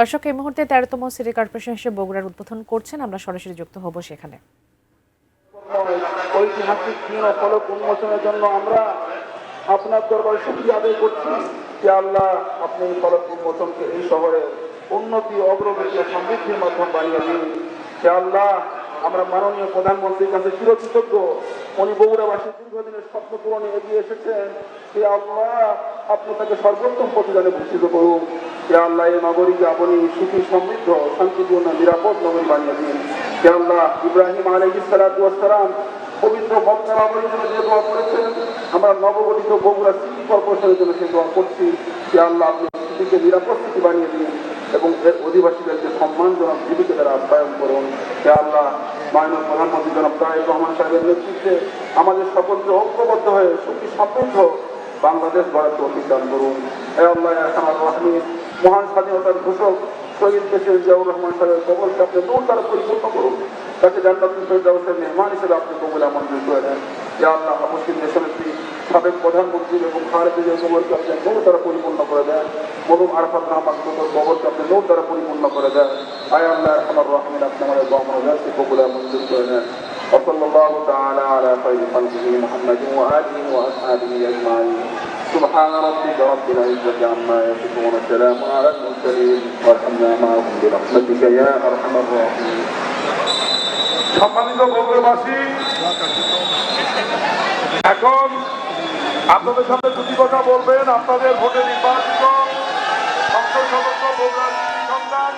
দর্শক, এই মুহূর্তে 13তম সিটি কর্পোরেশন হিসেবে বগুড়ার উদ্বোধন করছেন। আমরা সরাসরি যুক্ত হব সেখানে। ঐতিহাসিক দিন ও ফলক উন্মোচনের জন্য আমরা আপনার দরবারে শুকরিয়া আদায় করছি যে আল্লাহ আপনি এই ফলক উন্মোচনকে এই শহরে উন্নতি, অগ্রগতি ও সমৃদ্ধির মাধ্যম বানিয়ে দিন। যে আল্লাহ, আমরা মাননীয় প্রধানমন্ত্রীর কাছে চিরকৃতজ্ঞ। উনি বগুড়াবাসীর দীর্ঘদিনের স্বপ্ন পূরণে এগিয়ে এসেছেন। যে আল্লাহ, আপনি তাকে সর্বোত্তম প্রতিদানে ভূষিত করুন। যে আল্লাহ, এই নগরীকে আপনি সুখী, সমৃদ্ধ, শান্তিপূর্ণ, নিরাপদ নগরী বানিয়ে দিন। যে আল্লাহ, ইব্রাহিম আলাইহিস সালাতু ওয়াস সালাম পবিত্র মক্কা নগরীর জন্য যে দোয়া করেছেন, আমরা নবগঠিত বগুড়া সিটি কর্পোরেশনের জন্য সেই দোয়া করছি। যে আল্লাহ, আপনি সিটিকে নিরাপদ সিটি বানিয়ে দিন এবং এর অধিবাসীদেরকে সম্মানজনক জীবিকা দ্বারা আপ্যায়ন করুন। যে আল্লাহ, মাননীয় প্রধানমন্ত্রী জনাব তারেক রহমান সাহেবের নেতৃত্বে আমাদের সকলকে ঐক্যবদ্ধ হয়ে সুখী, সমৃদ্ধ বাংলাদেশ গড়ার তৌফিক দান করুন। হে আল্লাহ আরহামার রাহিমিন, মহান স্বাধীনতার ঘোষক শহীদ প্রেসিডেন্ট জিয়াউর রহমান সাহেবের কবরকে আপনি নূর দ্বারা পরিপূর্ণ করুন। তাকে জান্নাতুল ফেরদাউসের মেহমান হিসেবে আপনি কবুল আমন্ত্রণ করে দেন। ইয়া আল্লাহ, মুসলিম দেশনেত্রী সাবেক প্রধানমন্ত্রী এবং খালেদা জিয়ার কবরকে আপনি নূর দ্বারা পরিপূর্ণ করে দেন। মরহুম আরাফাত রহমান কোকর কবরকে আপনি নূর দ্বারা পরিপূর্ণ করে দেন। আয় আল্লাহ আরহামার রাহিমিন, আপনি আমাদের দোয়া-মুনাজাতকে কবুল আমন্ত্রণ করে নেন। وصلى الله تعالى على خير خلقه محمد وآله وأصحابه أجمعين. سبحان ربك رب العزة عما يصفون وسلام على المرسلين والحمد معكم برحمتك يا أرحم الراحمين. সম্মানিত বগুড়াবাসী, এখন আপনাদের সামনে দুটি কথা বলবেন আপনাদের ভোটে নির্বাচিত সংসদ সদস্য বগুড়ার সন্তান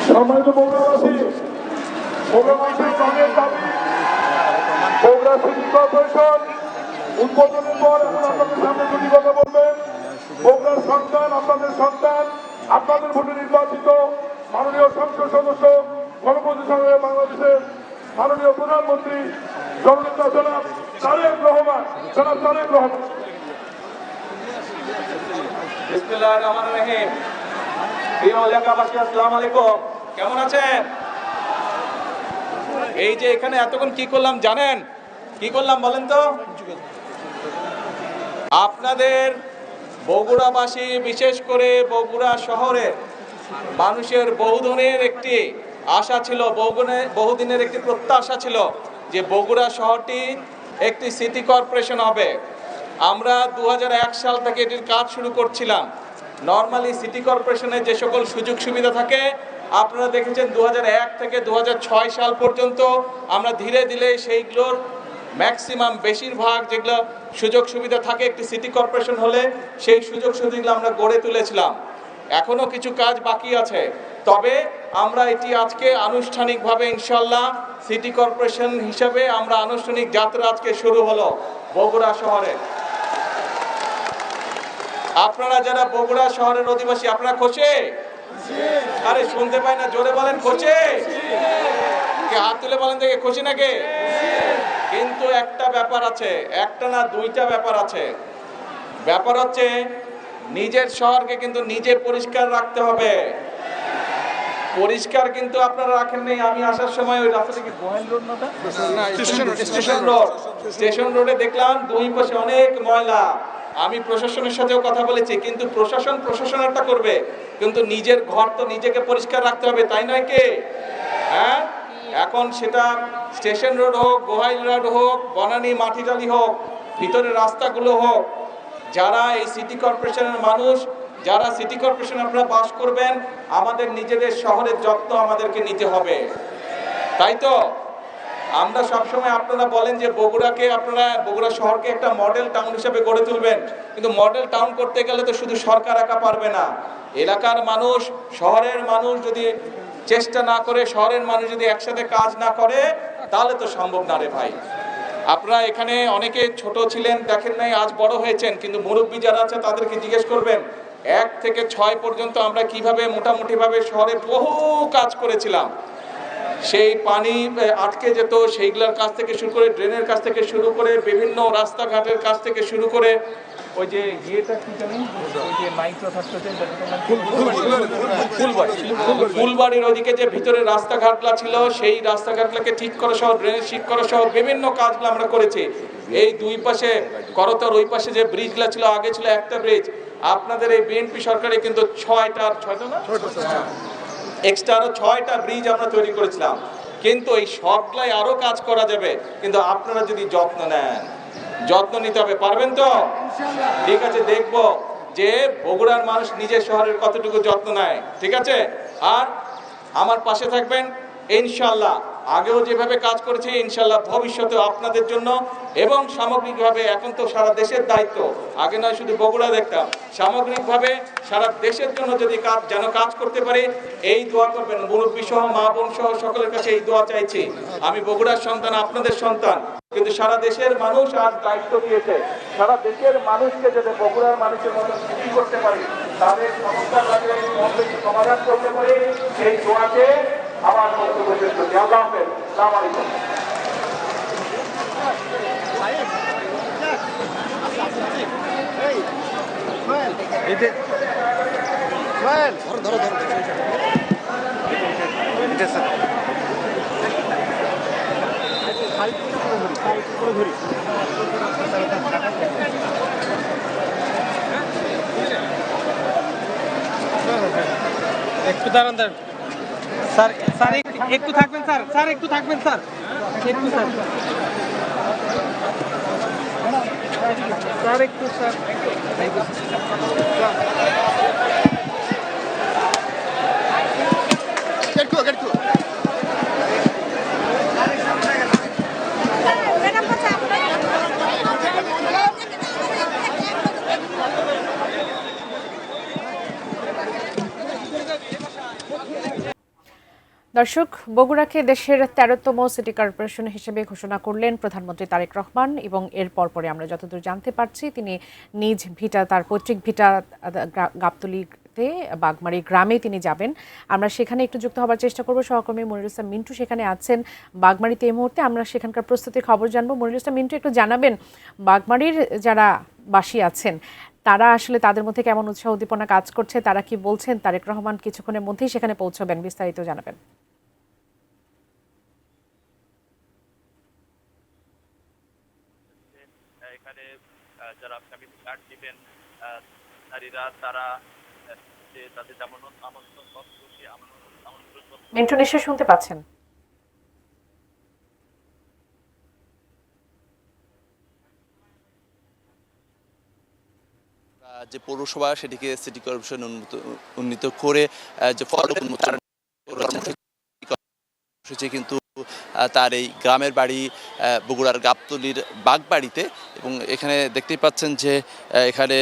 সম্মানিত বগুড়াবাসী, বগুড়াবাসীর প্রাণের দাবি বগুড়া সিটি কর্পোরেশন উদ্বোধনের পর এখন আপনাদের সামনে দুটি কথা বলবেন। বগুড়ার সন্তান, আপনাদের সন্তান, আপনাদের ভোটে নির্বাচিত মাননীয় সংসদ সদস্য, গণপ্রজাতন্ত্রী বাংলাদেশের মাননীয় প্রধানমন্ত্রী জননেতা জনাব তারেক রহমান। বিসমিল্লাহির রহমানির রহিম। প্রিয় এলাকাবাসী, আসসালামু আলাইকুম। কেমন আছেন? এই যে এখানে এতক্ষণ কি করলাম জানেন? কি করলাম বলেন তো? আপনাদের বগুড়াবাসী, বিশেষ করে বগুড়া শহরে মানুষের বহুদিনের একটি আশা ছিল, বহুদিনের একটি প্রত্যাশা ছিল যে বগুড়া শহরটি একটি সিটি কর্পোরেশন হবে। আমরা 2001 সাল থেকে এটির কাজ শুরু করছিলাম। নর্মালি সিটি কর্পোরেশনের যে সকল সুযোগ সুবিধা থাকে আপনারা দেখেছেন 2001 থেকে 2006 সাল পর্যন্ত আমরা ধীরে ধীরে সেইগুলোর ম্যাক্সিমাম, বেশিরভাগ যেগুলো সুযোগ সুবিধা থাকে একটি সিটি কর্পোরেশন হলে সেই সুযোগ সুবিধাগুলো আমরা গড়ে তুলেছিলাম। এখনও কিছু কাজ বাকি আছে, তবে আমরা এটি আজকে আনুষ্ঠানিকভাবে ইনশাল্লাহ সিটি কর্পোরেশন হিসাবে আমরা আনুষ্ঠানিক যাত্রা আজকে শুরু হলো বগুড়া শহরে। আপনারা যারা বগুড়া শহরের অধিবাসী, আপনারা খুশি? আরে শুনতে পাই না, জোরে বলেন খুশি। হাত তুলে বলেন দেখে খুশি নাকি? কিন্তু একটা ব্যাপার আছে, একটা না দুইটা ব্যাপার আছে। ব্যাপার হচ্ছে নিজের শহরকে কিন্তু নিজে পরিষ্কার রাখতে হবে। পরিষ্কার কিন্তু আপনারা রাখেন নাই। আমি আসার সময় ওই রাস্তা থেকে গোয়েল রোড না, স্টেশন রোডে দেখলাম দুই পাশে অনেক ময়লা। আমি প্রশাসনের সাথেও কথা বলেছি, কিন্তু প্রশাসনেরটা করবে, কিন্তু নিজের ঘর তো নিজেকে পরিষ্কার রাখতে হবে, তাই নয় কে? হ্যাঁ, এখন সেটা স্টেশন রোড হোক, গোহাইল রোড হোক, বনানী মাটিডালি হোক, ভিতরের রাস্তাগুলো হোক, যারা এই সিটি কর্পোরেশনের মানুষ, যারা সিটি কর্পোরেশন আপনারা বাস করবেন, আমাদের নিজেদের শহরের যত্ন আমাদেরকে নিতে হবে, তাই তো? আমরা সবসময় আপনারা বলেন যে বগুড়া শহরকে একটা মডেল টাউন হিসেবে গড়ে তুলবেন, কিন্তু মডেল টাউন করতে গেলে তো শুধু সরকার একা পারবে না। এলাকার মানুষ, শহরের মানুষ যদি চেষ্টা না করে, শহরের মানুষ যদি একসাথে কাজ না করে, তাহলে তো সম্ভব না রে ভাই। আপনারা এখানে অনেকে ছোট ছিলেন, দেখেন নাই, আজ বড় হয়েছেন, কিন্তু মুরব্বী যারা আছে তাদেরকে জিজ্ঞেস করবেন 1 থেকে 6 পর্যন্ত আমরা কিভাবে মোটামুটিভাবে শহরে বহু কাজ করেছিলাম। সেই পানি আটকে যেত, সেইগুলোর কাছ থেকে শুরু করে, ড্রেনের কাছ থেকে শুরু করে, বিভিন্ন রাস্তাঘাটের কাছ থেকে শুরু করে, ওই যে ইয়েটা কি জানি, ওই যে মাইক্রো থাকতো যে ফুলবাড়ির ওইদিকে যে ভিতরে রাস্তাঘাটগুলো ছিল, সেই রাস্তাঘাটগুলোকে ঠিক করা সহ, ড্রেনেজ ঠিক করা সহ বিভিন্ন কাজগুলো আমরা করেছি। এই দুই পাশে করতর, ওই পাশে যে ব্রিজগুলো ছিল, আগে ছিল একটা ব্রিজ, আপনাদের এই বিএনপি সরকারে কিন্তু 6টা না এক্সট্রা আরো 6টা ব্রিজ আমরা তৈরি করেছিলাম। কিন্তু এই সবগুলাই আরো কাজ করা যাবে, কিন্তু আপনারা যদি যত্ন নেন, যত্ন নিতে হবে, পারবেন তো? ঠিক আছে, দেখবো যে বগুড়ার মানুষ নিজের শহরের কতটুকু যত্ন নেয়, ঠিক আছে? আর আমার পাশে থাকবেন ইনশাল্লাহ। আগেও যেভাবে কাজ করেছে, ইনশাল্লাহ ভবিষ্যতে আপনাদের জন্য এবং সামগ্রিকভাবে, এখন তো সারা দেশের দায়িত্ব, আগে নয় শুধু বগুড়া দেখতাম, সামগ্রিকভাবে সারা দেশের জন্য যদি কাজ করতে পারি, এই দোয়া করবেন। মুরব্বী সহ, মা বোন সহ সকলের কাছে এই দোয়া চাইছি। আমি বগুড়ার সন্তান, আপনাদের সন্তান, কিন্তু সারা দেশের মানুষ আজ দায়িত্ব দিয়েছে, সারা দেশের মানুষকে যাতে বগুড়ার মানুষের মতো খুশি করতে পারি, তাদের সমস্যার সমাধান করতে পারি, সেই দোয়াতে আমার বক্তব্য শেষ করছি। আল্লাহ হাফেজ, আসসালামু আলাইকুম। একটু দাঁড়ান স্যার, স্যার একটু থাকবেন স্যার, স্যার একটু থাকবেন স্যার, একটু স্যার, স্যার একটু, স্যার দর্শক, বগুড়াকে দেশের 13তম সিটি কর্পোরেশন হিসেবে ঘোষণা করলেন প্রধানমন্ত্রী তারেক রহমান, এবং এর পরপরে আমরা যতদূর জানতে পারছি তিনি নিজ ভিটা, তার পৈতৃক ভিটা গাবতলীতে বাগমারি গ্রামে তিনি যাবেন। আমরা সেখানে একটু যুক্ত হবার চেষ্টা করব। সহকর্মী মনিরুল ইসলাম মিন্টু সেখানে আছেন বাগমারিতে এই মুহূর্তে। আমরা সেখানকার প্রস্তুতির খবর জানবো। মনিরুল ইসলাম মিন্টু, একটু জানাবেন বাগমারির যারা বাসী আছেন তারা আসলে তাদের মধ্যে কেমন উৎসাহ উদ্দীপনা কাজ করছে, তারা কি বলছেন? তারেক রহমান কিছুক্ষণের মধ্যেই সেখানে পৌঁছবেন, বিস্তারিত জানাবেন। এখানে যারা ফ্যামিলি কার্ড দিবেন নারীরা, তারা তাদের যেমন আমন্ত্রণ পত্র, মিন্টু নিশ্চয় শুনতে পাচ্ছেন? যে পৌরসভা সেটিকে সিটি কর্পোরেশন উন্নীত করে যে কর্মসূচি, কিন্তু তার এই গ্রামের বাড়ি বগুড়ার গাবতলীর বাগবাড়িতে, এবং এখানে দেখতেই পাচ্ছেন যে এখানে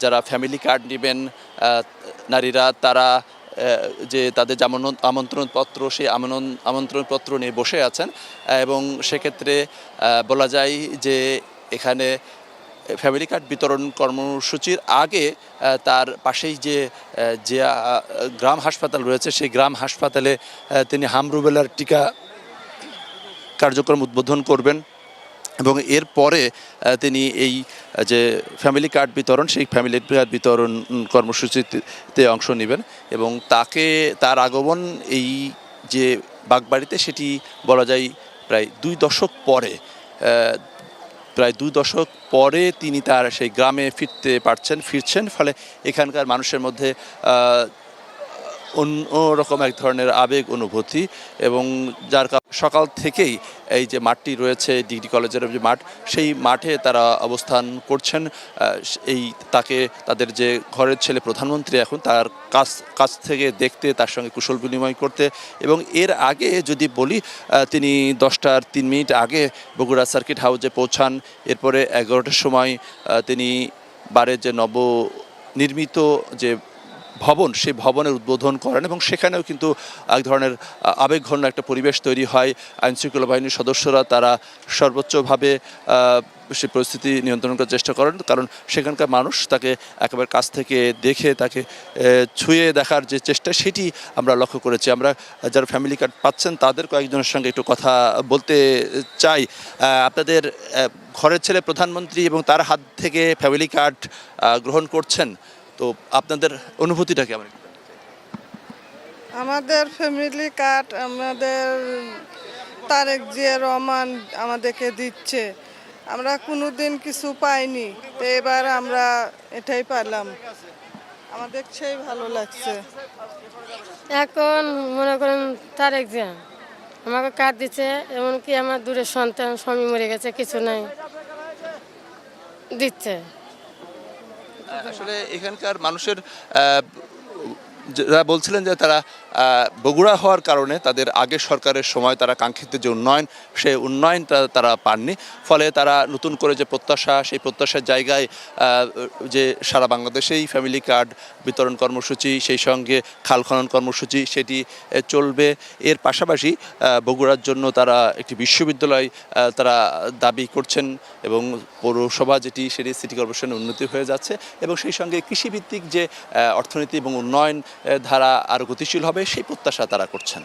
যারা ফ্যামিলি কার্ড নেবেন নারীরা, তারা যে তাদের যেমন আমন্ত্রণপত্র, সেই আমন্ত্রণপত্র নিয়ে বসে আছেন। এবং সেক্ষেত্রে বলা যায় যে এখানে ফ্যামিলি কার্ড বিতরণ কর্মসূচির আগে তার পাশেই যে গ্রাম হাসপাতাল রয়েছে, সেই গ্রাম হাসপাতালে তিনি হামরুবেলার টিকা কার্যক্রম উদ্বোধন করবেন। এবং এরপরে তিনি এই যে ফ্যামিলি কার্ড বিতরণ সেই ফ্যামিলি কার্ড বিতরণ কর্মসূচিতে অংশ নেবেন এবং তার আগমন এই যে বাগবাড়িতে সেটি বলা যায় প্রায় 2 দশক পরে তিনি তার সেই গ্রামে ফিরছেন ফলে এখানকার মানুষের মধ্যে অন্যরকম এক ধরনের আবেগ অনুভূতি এবং যার সকাল থেকেই এই যে মাঠটি রয়েছে ডিগ্রি কলেজের যে মাঠ সেই মাঠে তারা অবস্থান করছেন তাদের যে ঘরের ছেলে প্রধানমন্ত্রী এখন তার কাছ থেকে দেখতে তার সঙ্গে কুশল বিনিময় করতে এবং এর আগে যদি বলি তিনি 10টার 3 মিনিট আগে বগুড়া সার্কিট হাউসে পৌঁছান এরপরে 11টার সময় তিনি বারে যে নবনির্মিত যে ভবন সেই ভবনের উদ্বোধন করেন এবং সেখানেও কিন্তু এক ধরনের আবেগঘন একটা পরিবেশ তৈরি হয় আইনশৃঙ্খলা বাহিনীর সদস্যরা তারা সর্বোচ্চভাবে সেই পরিস্থিতি নিয়ন্ত্রণ করার চেষ্টা করেন কারণ সেখানকার মানুষ তাকে একেবারে কাছ থেকে দেখে তাকে ছুঁয়ে দেখার যে চেষ্টা সেটি আমরা লক্ষ্য করেছি আমরা যারা ফ্যামিলি কার্ড পাচ্ছেন তাদের কয়েকজনের সঙ্গে একটু কথা বলতে চাই আপনাদের ঘরের ছেলে প্রধানমন্ত্রী এবং তার হাত থেকে ফ্যামিলি কার্ড গ্রহণ করছেন তো আপনাদের অনুভূতিটা কেমন আমাদের ফ্যামিলি কার্ড আমাদের তারেক জিয়া রহমান আমাদেরকে দিচ্ছে আমরা কোনোদিন কিছু পাইনি তো এবার আমরা এটাই পেলাম আমাদের সেই ভালো লাগছে এখন মনে করেন তারেক জিয়া আমাকে কার্ড দিচ্ছে এমনকি আমার দূরের সন্তান স্বামী মরে গেছে কিছু নাই দিচ্ছে আসলে এখানকার মানুষের যারা বলছিলেন যে তারা বগুড়া হওয়ার কারণে তাদের আগের সরকারের সময় তারা কাঙ্ক্ষিত যে উন্নয়ন সেই উন্নয়নটা তারা পাননি ফলে তারা নতুন করে যে প্রত্যাশা সেই প্রত্যাশার জায়গায় যে সারা বাংলাদেশেই ফ্যামিলি কার্ড বিতরণ কর্মসূচি সেই সঙ্গে খাল খনন কর্মসূচি সেটি চলবে এর পাশাপাশি বগুড়ার জন্য তারা একটি বিশ্ববিদ্যালয় তারা দাবি করছেন এবং পৌরসভা যেটি সেটি সিটি কর্পোরেশনের উন্নতি হয়ে যাচ্ছে এবং সেই সঙ্গে কৃষিভিত্তিক যে অর্থনীতি এবং উন্নয়ন ধারা আরও গতিশীল হবে সেই প্রত্যাশা তারা করছেন